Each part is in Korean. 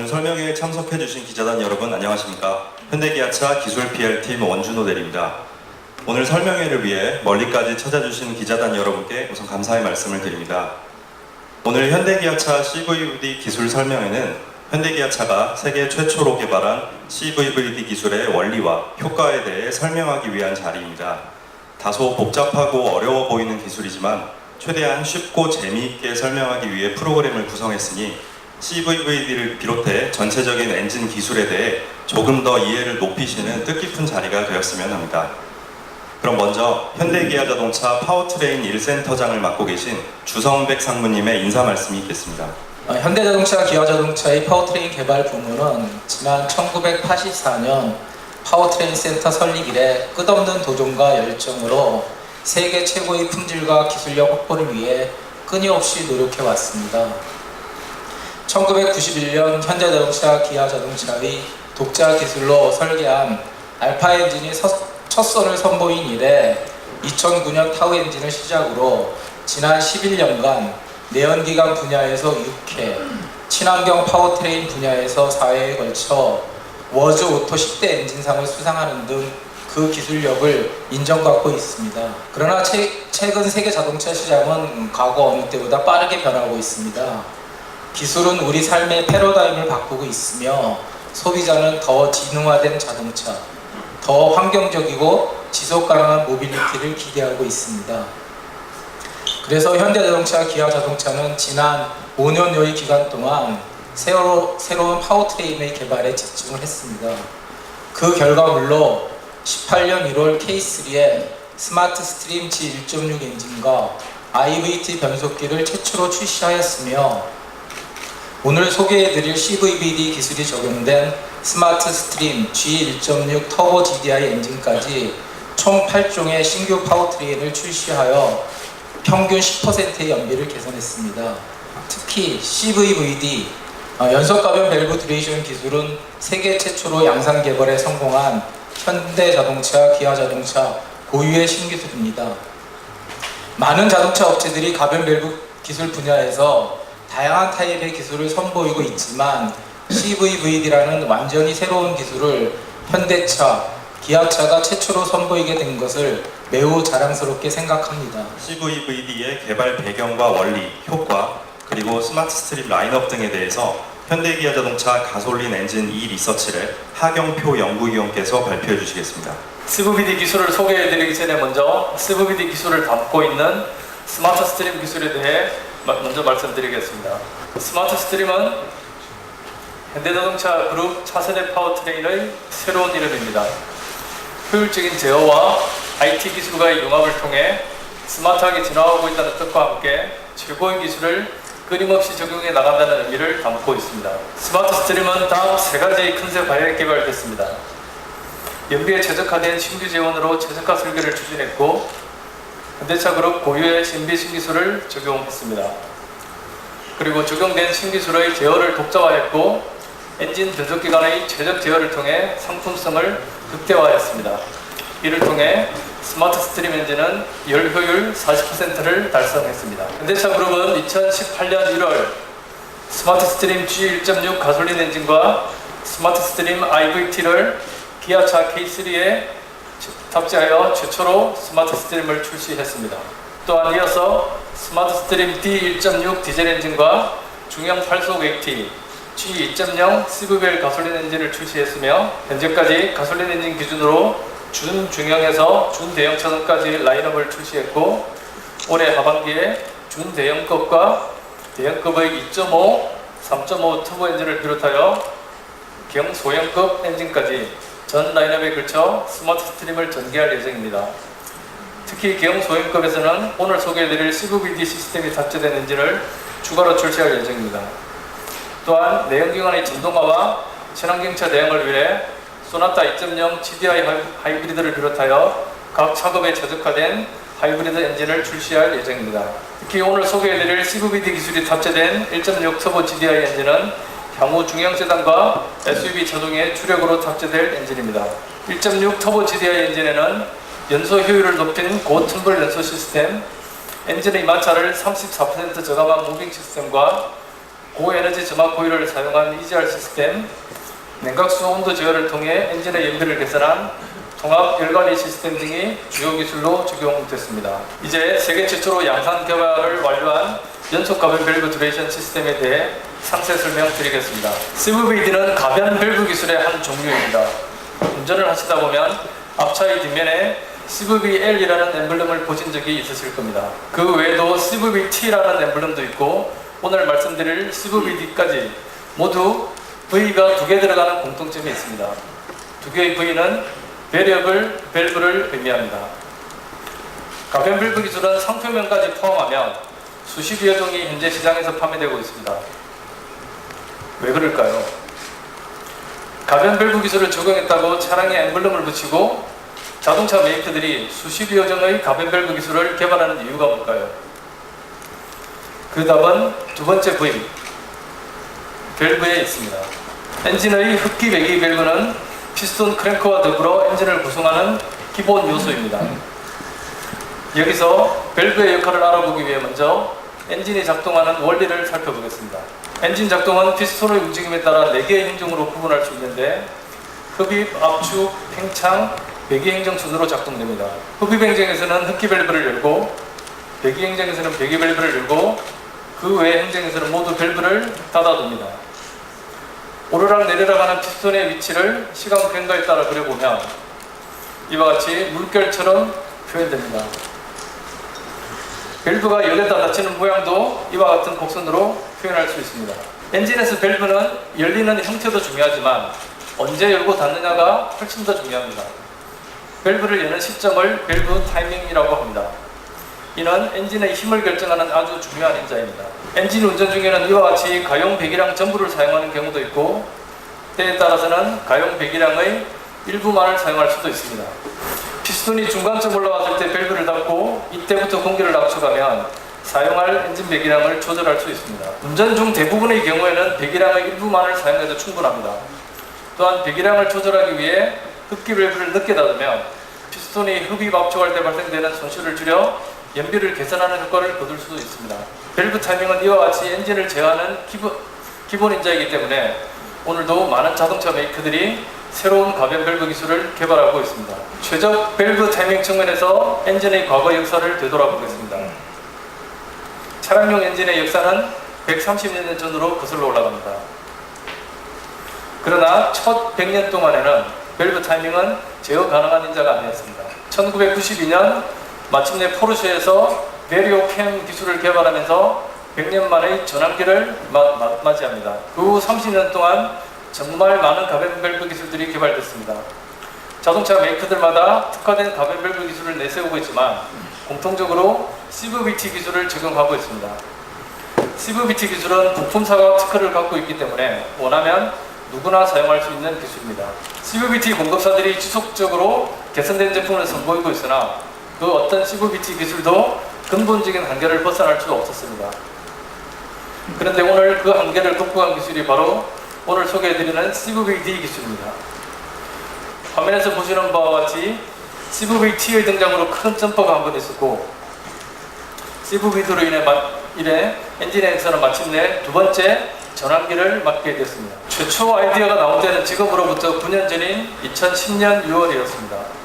설명회에 참석해주신 기자단 여러분 안녕하십니까. 현대기아차 기술 PR팀 원준호 대리입니다. 오늘 설명회를 위해 멀리까지 찾아주신 기자단 여러분께 우선 감사의 말씀을 드립니다. 오늘 현대기아차 CVVD 기술 설명회는 현대기아차가 세계 최초로 개발한 CVVD 기술의 원리와 효과에 대해 설명하기 위한 자리입니다. 다소 복잡하고 어려워 보이는 기술이지만 최대한 쉽고 재미있게 설명하기 위해 프로그램을 구성했으니 CVVD를 비롯해 전체적인 엔진 기술에 대해 조금 더 이해를 높이시는 뜻깊은 자리가 되었으면 합니다. 그럼 먼저 현대기아자동차 파워트레인 1센터장을 맡고 계신 주성백 상무님의 인사 말씀이 있겠습니다. 현대자동차, 기아자동차의 파워트레인 개발 부문은 지난 1984년 파워트레인 센터 설립 이래 끝없는 도전과 열정으로 세계 최고의 품질과 기술력 확보를 위해 끊임없이 노력해 왔습니다. 1991년 현대자동차, 기아자동차의 독자 기술로 설계한 알파 엔진이 첫 선을 선보인 이래 2009년 타우 엔진을 시작으로 지난 11년간 내연기관 분야에서 6회, 친환경 파워트레인 분야에서 4회에 걸쳐 워즈 오토 10대 엔진상을 수상하는 등 그 기술력을 인정받고 있습니다. 그러나 최근 세계 자동차 시장은 과거 어느 때보다 빠르게 변하고 있습니다. 기술은 우리 삶의 패러다임을 바꾸고 있으며 소비자는 더 지능화된 자동차, 더 환경적이고 지속가능한 모빌리티를 기대하고 있습니다. 그래서 현대자동차, 기아자동차는 지난 5년여의 기간 동안 새로운 파워트레인의 개발에 집중을 했습니다. 그 결과물로 18년 1월 K3에 스마트 스트림 G1.6 엔진과 IVT 변속기를 최초로 출시하였으며 오늘 소개해드릴 CVVD 기술이 적용된 스마트 스트림 G1.6 터보 GDI 엔진까지 총 8종의 신규 파워트레인을 출시하여 평균 10%의 연비를 개선했습니다. 특히 CVVD 연속가변 밸브 듀레이션 기술은 세계 최초로 양산 개발에 성공한 현대자동차, 기아자동차 고유의 신기술입니다. 많은 자동차 업체들이 가변 밸브 기술 분야에서 다양한 타입의 기술을 선보이고 있지만 CVVD라는 완전히 새로운 기술을 현대차, 기아차가 최초로 선보이게 된 것을 매우 자랑스럽게 생각합니다. CVVD의 개발 배경과 원리, 효과, 그리고 스마트 스트립 라인업 등에 대해서 현대기아자동차 가솔린 엔진 리서치랩 하경표 연구위원께서 발표해 주시겠습니다. CVVD 기술을 소개해드리기 전에 먼저 CVVD 기술을 담고 있는 스마트 스트림 기술에 대해 먼저 말씀드리겠습니다. 스마트 스트림은 현대자동차 그룹 차세대 파워트레인의 새로운 이름입니다. 효율적인 제어와 IT 기술과의 융합을 통해 스마트하게 진화하고 있다는 뜻과 함께 최고의 기술을 끊임없이 적용해 나간다는 의미를 담고 있습니다. 스마트 스트림은 다음 세 가지의 컨셉 하에 개발됐습니다. 연비에 최적화된 신규 재원으로 최적화 설계를 추진했고 현대차 그룹 고유의 신비 신기술을 적용했습니다. 그리고 적용된 신기술의 제어를 독자화했고 엔진 변속기 간의 최적 제어를 통해 상품성을 극대화했습니다. 이를 통해 스마트 스트림 엔진은 열 효율 40%를 달성했습니다. 현대차 그룹은 2018년 1월 스마트 스트림 G1.6 가솔린 엔진과 스마트 스트림 IVT를 기아차 K3에 탑재하여 최초로 스마트 스트림을 출시했습니다. 또한 이어서 스마트 스트림 D1.6 디젤 엔진과 중형 8속 AT G2.0 CVL 가솔린 엔진을 출시했으며 현재까지 가솔린 엔진 기준으로 준중형에서 준대형차선까지 라인업을 출시했고 올해 하반기에 준대형급과 대형급의 2.5, 3.5 터보 엔진을 비롯하여 경소형급 엔진까지 전 라인업에 걸쳐 스마트 스트림을 전개할 예정입니다. 특히 경소형급에서는 오늘 소개해드릴 CVVD 시스템이 탑재된 엔진을 추가로 출시할 예정입니다. 또한 내연기관의 전동화와 친환경차 대응을 위해 소나타 2.0 GDI 하이브리드를 비롯하여 각 차급에 최적화된 하이브리드 엔진을 출시할 예정입니다. 특히 오늘 소개해드릴 CVVD 기술이 탑재된 1.6 터보 GDI 엔진은 향후 중형 세단과 SUV 자동의 주력으로 탑재될 엔진입니다. 1.6 터보 GDI 엔진에는 연소 효율을 높인 고텀블 연소 시스템, 엔진의 마찰을 34% 저감한 무빙 시스템과 고에너지 점막 호일을 사용한 EGR 시스템, 냉각수 온도 제어를 통해 엔진의 연비를 개선한 통합 열관리 시스템 등이 주요 기술로 적용됐습니다. 이제 세계 최초로 양산 개발을 완료한 연속 가변 밸브 듀레이션 시스템에 대해 상세 설명드리겠습니다. CVVD는 가변 밸브 기술의 한 종류입니다. 운전을 하시다 보면 앞차의 뒷면에 CVVL이라는 엠블럼을 보신 적이 있으실 겁니다. 그 외에도 CVVT라는 엠블럼도 있고 오늘 말씀드릴 CVVD까지 모두 V가 2개 들어가는 공통점이 있습니다. 2개의 V는 베리어블 밸브를 의미합니다. 가변 밸브 기술은 상표명까지 포함하면 수십여 종이 현재 시장에서 판매되고 있습니다. 왜 그럴까요? 가변 밸브 기술을 적용했다고 차량에 엠블럼을 붙이고 자동차 메이커들이 수십여 종의 가변 밸브 기술을 개발하는 이유가 뭘까요? 그 답은 두 번째 V, 밸브에 있습니다. 엔진의 흡기 배기 밸브는 피스톤 크랭크와 더불어 엔진을 구성하는 기본 요소입니다. 여기서 밸브의 역할을 알아보기 위해 먼저 엔진이 작동하는 원리를 살펴보겠습니다. 엔진 작동은 피스톤의 움직임에 따라 4개의 행정으로 구분할 수 있는데 흡입, 압축, 팽창, 배기 행정 순으로 작동됩니다. 흡입 행정에서는 흡기 밸브를 열고 배기 행정에서는 배기 밸브를 열고 그 외 행정에서는 모두 밸브를 닫아둡니다. 오르락 내리락 하는 피스톤의 위치를 시간 변도에 따라 그려보면 이와 같이 물결처럼 표현됩니다. 밸브가 열렸다 닫히는 모양도 이와 같은 곡선으로 표현할 수 있습니다. 엔진에서 밸브는 열리는 형태도 중요하지만 언제 열고 닫느냐가 훨씬 더 중요합니다. 밸브를 여는 시점을 밸브 타이밍이라고 합니다. 이는 엔진의 힘을 결정하는 아주 중요한 인자입니다. 엔진 운전 중에는 이와 같이 가용 배기량 전부를 사용하는 경우도 있고 때에 따라서는 가용 배기량의 일부만을 사용할 수도 있습니다. 피스톤이 중간쯤 올라왔을 때 밸브를 닫고 이때부터 공기를 압축하면 사용할 엔진 배기량을 조절할 수 있습니다. 운전 중 대부분의 경우에는 배기량의 일부만을 사용해도 충분합니다. 또한 배기량을 조절하기 위해 흡기 밸브를 늦게 닫으면 피스톤이 흡입 압축할 때 발생되는 손실을 줄여 연비를 개선하는 효과를 거둘 수도 있습니다. 밸브 타이밍은 이와 같이 엔진을 제어하는 기본 인자이기 때문에 오늘도 많은 자동차 메이커들이 새로운 가변 밸브 기술을 개발하고 있습니다. 최적 밸브 타이밍 측면에서 엔진의 과거 역사를 되돌아보겠습니다. 차량용 엔진의 역사는 130년 전으로 거슬러 올라갑니다. 그러나 첫 100년 동안에는 밸브 타이밍은 제어 가능한 인자가 아니었습니다. 1992년 마침내 포르쉐에서 베리오 캠 기술을 개발하면서 100년 만의 전환기를 맞이합니다. 그 후 30년 동안 정말 많은 가변 밸브 기술들이 개발됐습니다. 자동차 메이커들마다 특화된 가변 밸브 기술을 내세우고 있지만 공통적으로 CVT 기술을 적용하고 있습니다. CVT 기술은 부품사가 특허를 갖고 있기 때문에 원하면 누구나 사용할 수 있는 기술입니다. CVT 공급사들이 지속적으로 개선된 제품을 선보이고 있으나 그 어떤 CVT 기술도 근본적인 한계를 벗어날 수 없었습니다. 그런데 오늘 그 한계를 극복한 기술이 바로 오늘 소개해드리는 CVD 기술입니다. 화면에서 보시는 바와 같이 CVT의 등장으로 큰 점퍼가 한 번 있었고 CVD로 인해 엔진에서는 마침내 두 번째 전환기를 맞게 됐습니다. 최초 아이디어가 나온 때는 지금으로부터 9년 전인 2010년 6월이었습니다.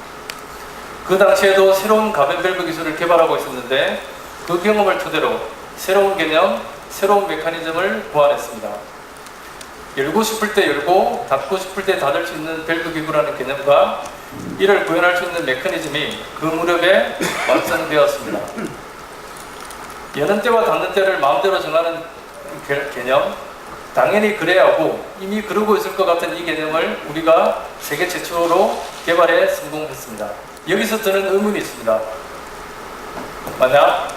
그 당시에도 새로운 가변 밸브 기술을 개발하고 있었는데 그 경험을 토대로 새로운 개념, 새로운 메커니즘을 고안했습니다. 열고 싶을 때 열고 닫고 싶을 때 닫을 수 있는 밸브 기구라는 개념과 이를 구현할 수 있는 메커니즘이 그 무렵에 완성되었습니다. 여는 때와 닫는 때를 마음대로 정하는 개념, 당연히 그래야 하고 이미 그러고 있을 것 같은 이 개념을 우리가 세계 최초로 개발에 성공했습니다. 여기서 드는 의문이 있습니다. 만약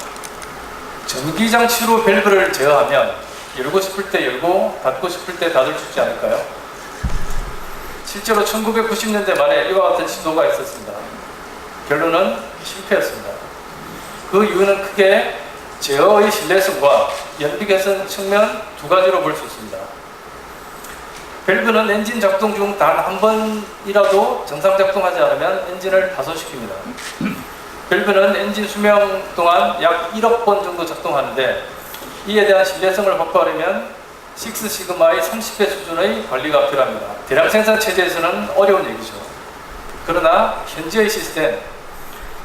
전기장치로 밸브를 제어하면 열고 싶을 때 열고 닫고 싶을 때 닫을 수 있지 않을까요? 실제로 1990년대 말에 이와 같은 시도가 있었습니다. 결론은 실패였습니다. 그 이유는 크게 제어의 신뢰성과 연비 개선 측면 두 가지로 볼 수 있습니다. 밸브는 엔진 작동 중 단 한 번이라도 정상 작동하지 않으면 엔진을 파손시킵니다. 밸브는 엔진 수명 동안 약 1억 번 정도 작동하는데 이에 대한 신뢰성을 확보하려면 식스시그마의 30배 수준의 관리가 필요합니다. 대량 생산 체제에서는 어려운 얘기죠. 그러나 현재의 시스템,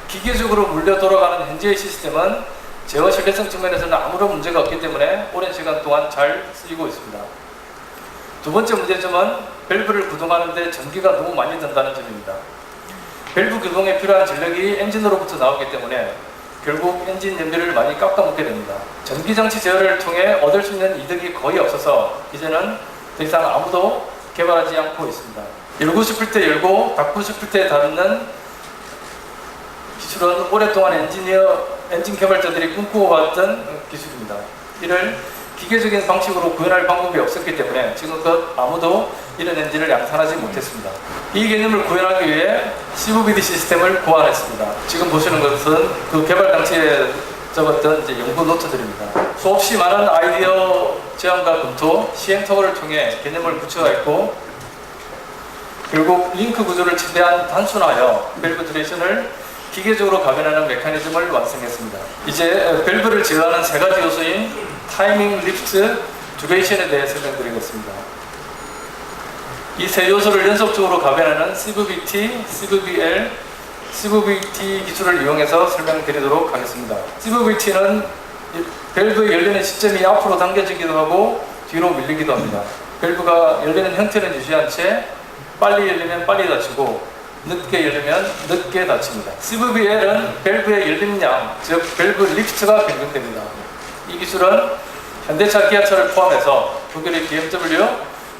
기계적으로 물려 돌아가는 현재의 시스템은 제어 신뢰성 측면에서는 아무런 문제가 없기 때문에 오랜 시간 동안 잘 쓰이고 있습니다. 두 번째 문제점은 밸브를 구동하는데 전기가 너무 많이 든다는 점입니다. 밸브 구동에 필요한 전력이 엔진으로부터 나오기 때문에 결국 엔진 연비를 많이 깎아먹게 됩니다. 전기장치 제어를 통해 얻을 수 있는 이득이 거의 없어서 이제는 더 이상 아무도 개발하지 않고 있습니다. 열고 싶을 때 열고 닫고 싶을 때 닫는 기술은 오랫동안 엔진 개발자들이 꿈꾸어왔던 기술입니다. 이를 기계적인 방식으로 구현할 방법이 없었기 때문에 지금껏 아무도 이런 엔진을 양산하지 못했습니다. 이 개념을 구현하기 위해 CVBD 시스템을 고안했습니다. 지금 보시는 것은 그 개발 당시에 적었던 이제 연구 노트들입니다. 수없이 많은 아이디어 제안과 검토, 시행 투어를 통해 개념을 구체화했고 결국 링크 구조를 최대한 단순화하여 밸브 듀레이션을 기계적으로 가변하는 메커니즘을 완성했습니다. 이제 밸브를 제어하는 세 가지 요소인 타이밍, 리프트, 듀레이션에 대해 설명드리겠습니다. 이 세 요소를 연속적으로 가변하는 CVBT, CVBL, CVBT 기술을 이용해서 설명드리도록 하겠습니다. CVBT는 밸브의 열리는 시점이 앞으로 당겨지기도 하고 뒤로 밀리기도 합니다. 밸브가 열리는 형태는 유지한 채 빨리 열리면 빨리 닫히고 늦게 열리면 늦게 닫힙니다. CVBL은 밸브의 열림량, 즉 밸브 리프트가 변경됩니다. 이 기술은 현대차, 기아차를 포함해서 독일의 BMW,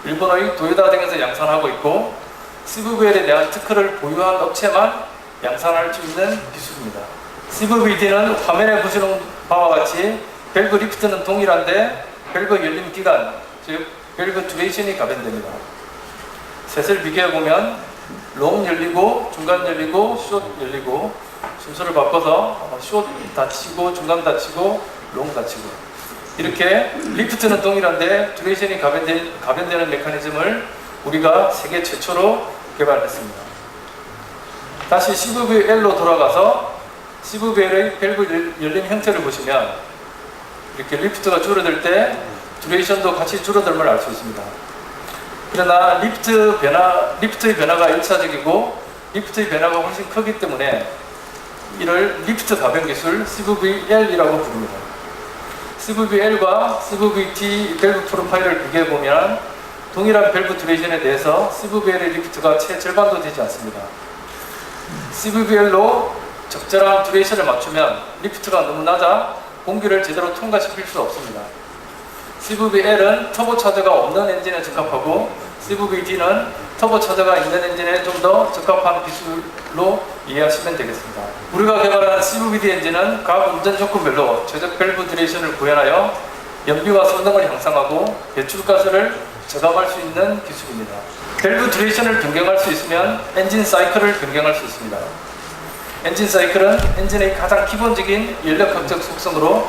일본의 도요타 등에서 양산하고 있고 CVBL에 대한 특허를 보유한 업체만 양산할 수 있는 기술입니다. CVBD는 화면에 보시는 바와 같이 밸브 리프트는 동일한데 밸브 열림 기간, 즉 밸브 듀레이션이 가변됩니다. 셋을 비교해보면 롱 열리고 중간 열리고 숏 열리고 순서를 바꿔서 숏 닫히고 중간 닫히고 롱 닫히고 이렇게 리프트는 동일한데 듀레이션이 가변되는 메커니즘을 우리가 세계 최초로 개발했습니다. 다시 CVBL로 돌아가서 CVBL의 밸브 열림 형태를 보시면 이렇게 리프트가 줄어들 때 듀레이션도 같이 줄어들음을 알 수 있습니다. 그러나 리프트의 변화가 1차적이고 리프트의 변화가 훨씬 크기 때문에 이를 리프트 가변 기술 CVBL이라고 부릅니다. CVBL과 CVBT 밸브 프로파일을 비교해보면 동일한 밸브 듀레이션에 대해서 CVBL의 리프트가 채 절반도 되지 않습니다. CVBL로 적절한 듀레이션을 맞추면 리프트가 너무 낮아 공기를 제대로 통과시킬 수 없습니다. CVBL은 터보차저가 없는 엔진에 적합하고 CVBD는 터보차저가 있는 엔진에 좀 더 적합한 기술로 이해하시면 되겠습니다. 우리가 개발한 CVBD 엔진은 각 운전 조건별로 최적 밸브 듀레이션을 구현하여 연비와 성능을 향상하고 배출가스를 저감할 수 있는 기술입니다. 밸브 듀레이션을 변경할 수 있으면 엔진 사이클을 변경할 수 있습니다. 엔진 사이클은 엔진의 가장 기본적인 연력학적 속성으로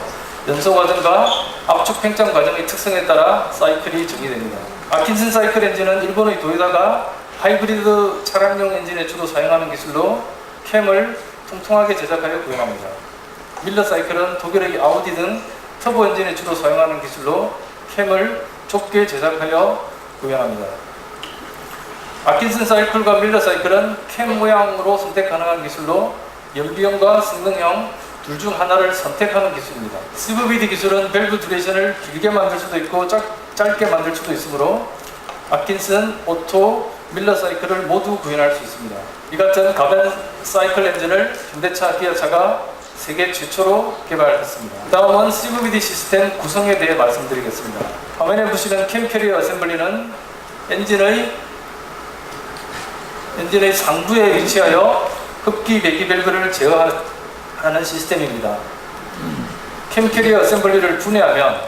연소 과정과 압축 팽창 과정의 특성에 따라 사이클이 정의됩니다. 아킨슨 사이클 엔진은 일본의 도요타가 하이브리드 차량용 엔진에 주로 사용하는 기술로 캠을 통통하게 제작하여 구현합니다. 밀러 사이클은 독일의 아우디 등 터보 엔진에 주로 사용하는 기술로 캠을 좁게 제작하여 구현합니다. 아킨슨 사이클과 밀러 사이클은 캠 모양으로 선택 가능한 기술로 연비형과 성능형 둘 중 하나를 선택하는 기술입니다. CVBD 기술은 밸브 듀레이션을 길게 만들 수도 있고 짧게 만들 수도 있으므로 아킨슨, 오토, 밀러 사이클을 모두 구현할 수 있습니다. 이 같은 가변 사이클 엔진을 현대차, 기아차가 세계 최초로 개발했습니다. 다음은 CVBD 시스템 구성에 대해 말씀드리겠습니다. 화면에 보시는 캠 캐리어 어셈블리는 엔진의 상부에 위치하여 흡기 배기 밸브를 제어하는 시스템입니다. 캠 캐리어 어셈블리를 분해하면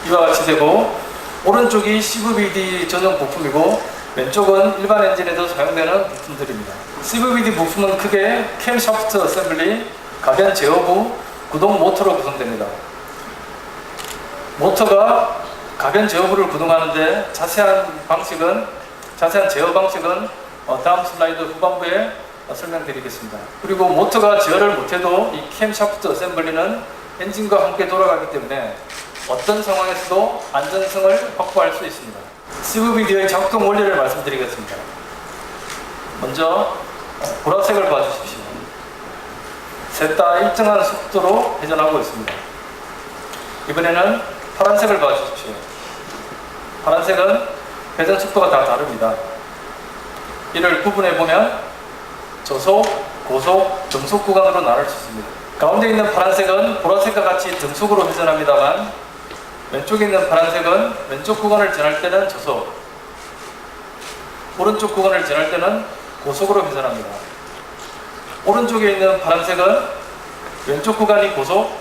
이와 같이 되고 오른쪽이 CVBD 전용 부품이고 왼쪽은 일반 엔진에도 사용되는 부품들입니다. CVBD 부품은 크게 캠 샤프트 어셈블리, 가변 제어부, 구동 모터로 구성됩니다. 모터가 가변 제어부를 구동하는데 자세한 제어 방식은 다음 슬라이드 후반부에 설명드리겠습니다. 그리고 모터가 제어를 못해도 이 캠 샤프트 어셈블리는 엔진과 함께 돌아가기 때문에 어떤 상황에서도 안전성을 확보할 수 있습니다. CVBD의 작동 원리를 말씀드리겠습니다. 먼저 보라색을 봐주십시오. 셋 다 일정한 속도로 회전하고 있습니다. 이번에는 파란색을 봐주십시오. 파란색은 회전 속도가 다 다릅니다. 이를 구분해 보면 저속, 고속, 등속 구간으로 나눌 수 있습니다. 가운데 있는 파란색은 보라색과 같이 등속으로 회전합니다만, 왼쪽에 있는 파란색은 왼쪽 구간을 지날 때는 저속, 오른쪽 구간을 지날 때는 고속으로 회전합니다. 오른쪽에 있는 파란색은 왼쪽 구간이 고속,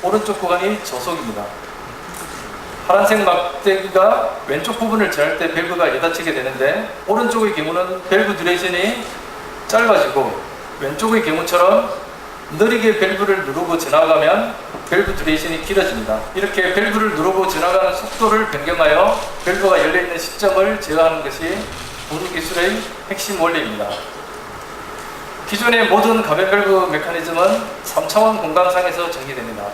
오른쪽 구간이 저속입니다. 파란색 막대기가 왼쪽 부분을 지날 때 밸브가 여닫히게 되는데, 오른쪽의 경우는 밸브 듀레이션이 짧아지고 왼쪽의 경우처럼 느리게 밸브를 누르고 지나가면 밸브 듀레이션이 길어집니다. 이렇게 밸브를 누르고 지나가는 속도를 변경하여 밸브가 열려있는 시점을 제어하는 것이 부루 기술의 핵심 원리입니다. 기존의 모든 가변 밸브 메커니즘은 3차원 공간상에서 전개됩니다.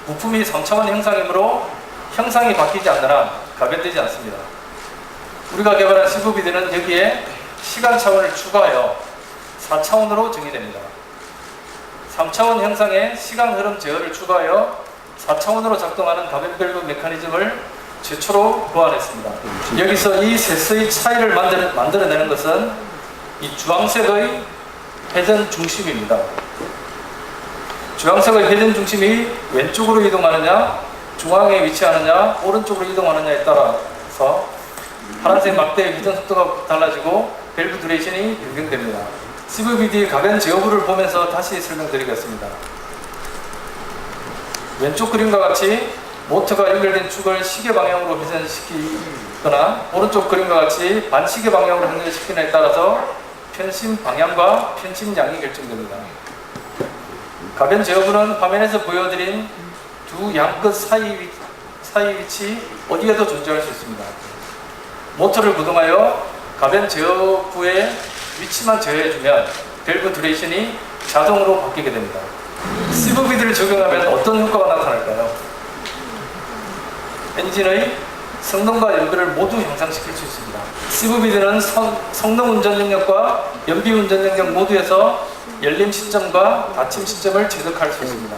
부품이 3차원 형상이므로 형상이 바뀌지 않는 한 가변되지 않습니다. 우리가 개발한 CVBD는 여기에 시간 차원을 추가하여 4차원으로 정의됩니다. 3차원 형상에 시간 흐름 제어를 추가하여 4차원으로 작동하는 가변 밸브 메커니즘을 최초로 고안했습니다. 여기서 이 셋의 차이를 만들어내는 것은 이 주황색의 회전 중심입니다. 주황색의 회전 중심이 왼쪽으로 이동하느냐, 중앙에 위치하느냐, 오른쪽으로 이동하느냐에 따라서 파란색 막대의 회전 속도가 달라지고 밸브 듀레이션이 변경됩니다. CVBD 가변 제어부를 보면서 다시 설명드리겠습니다. 왼쪽 그림과 같이 모터가 연결된 축을 시계 방향으로 회전시키거나, 오른쪽 그림과 같이 반시계 방향으로 연결시키느냐에 따라서 편심 방향과 편심량이 결정됩니다. 가변 제어부는 화면에서 보여드린 두 양끝 사이 위치 어디에도 존재할 수 있습니다. 모터를 구동하여 가변 제어부의 위치만 제어해주면 밸브 듀레이션이 자동으로 바뀌게 됩니다. CVBD를 적용하면 어떤 효과가 나타날까요? 엔진의 성능과 연비를 모두 향상시킬 수 있습니다. CVBD는 성능 운전 영역과 연비 운전 영역 모두에서 열림 시점과 닫힘 시점을 체득할 수 있습니다.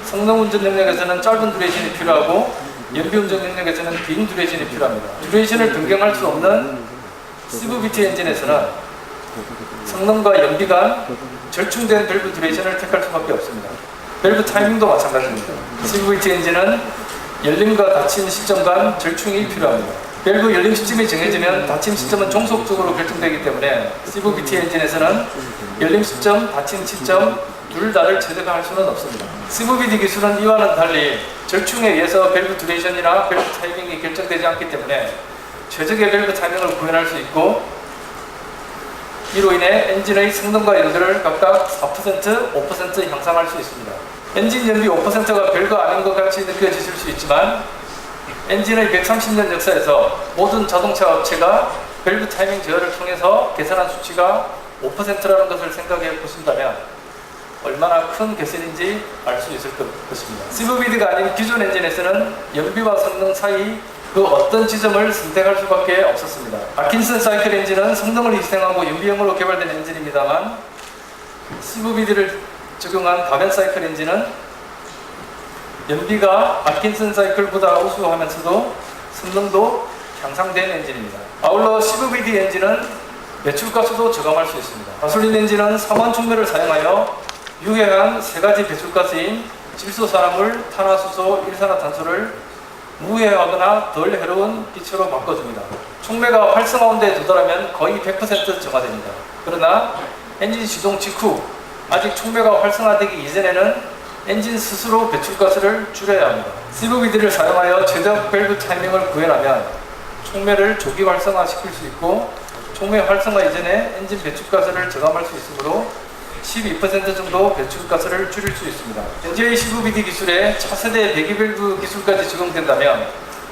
성능 운전 영역에서는 짧은 듀레이션이 필요하고, 연비 운전 영역에서는 긴 듀레이션이 필요합니다. 듀레이션을 변경할 수 없는 CVT 엔진에서는 성능과 연비 간 절충된 밸브 듀레이션을 택할 수밖에 없습니다. 밸브 타이밍도 마찬가지입니다. CVT 엔진은 열림과 닫힘 시점 간 절충이 필요합니다. 밸브 열림 시점이 정해지면 닫힘 시점은 종속적으로 결정되기 때문에 CVT 엔진에서는 열림 시점, 닫힘 시점 둘 다를 체득할 수는 없습니다. CVBD 기술은 이와는 달리 절충에 의해서 밸브 듀레이션이나 밸브 타이밍이 결정되지 않기 때문에 최적의 밸브 타이밍을 구현할 수 있고, 이로 인해 엔진의 성능과 연비를 각각 4%, 5% 향상할 수 있습니다. 엔진 연비 5%가 별거 아닌 것 같이 느껴지실 수 있지만, 엔진의 130년 역사에서 모든 자동차 업체가 밸브 타이밍 제어를 통해서 계산한 수치가 5%라는 것을 생각해 보신다면 얼마나 큰 개선인지 알 수 있을 것입니다. CVBD가 아닌 기존 엔진에서는 연비와 성능 사이 그 어떤 지점을 선택할 수밖에 없었습니다. 아킨슨 사이클 엔진은 성능을 희생하고 연비형으로 개발된 엔진입니다만, CVBD를 적용한 가변 사이클 엔진은 연비가 아킨슨 사이클보다 우수하면서도 성능도 향상된 엔진입니다. 아울러 CVBD 엔진은 배출가스도 저감할 수 있습니다. 가솔린 엔진은 삼원 촉매를 사용하여 유해한 세 가지 배출가스인 질소산화물, 탄화수소, 일산화탄소를 무해하거나 덜 해로운 기체로 바꿔줍니다. 촉매가 활성화온도에 도달하면 거의 100% 정화됩니다. 그러나 엔진 시동 직후 아직 촉매가 활성화되기 이전에는 엔진 스스로 배출가스를 줄여야 합니다. CVBD를 사용하여 최적 밸브 타이밍을 구현하면 촉매를 조기 활성화시킬 수 있고, 촉매 활성화 이전에 엔진 배출가스를 저감할 수 있으므로 12% 정도 배출가스를 줄일 수 있습니다. 현재의 CVBD 기술에 차세대 배기 밸브 기술까지 적용된다면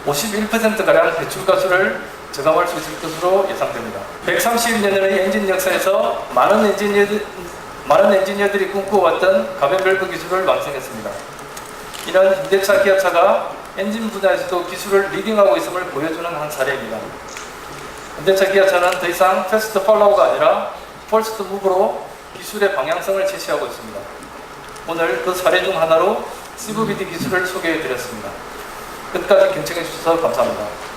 51%가량 배출가스를 저감할 수 있을 것으로 예상됩니다. 130년의 엔진 역사에서 많은 엔지니어들이 꿈꿔왔던 가변 밸브 기술을 완성했습니다. 이는 현대차, 기아차가 엔진 분야에서도 기술을 리딩하고 있음을 보여주는 한 사례입니다. 현대차, 기아차는 더 이상 패스트 팔로우가 아니라 퍼스트 무브로 기술의 방향성을 제시하고 있습니다. 오늘 그 사례 중 하나로 CVD 기술을 소개해 드렸습니다. 끝까지 경청해 주셔서 감사합니다.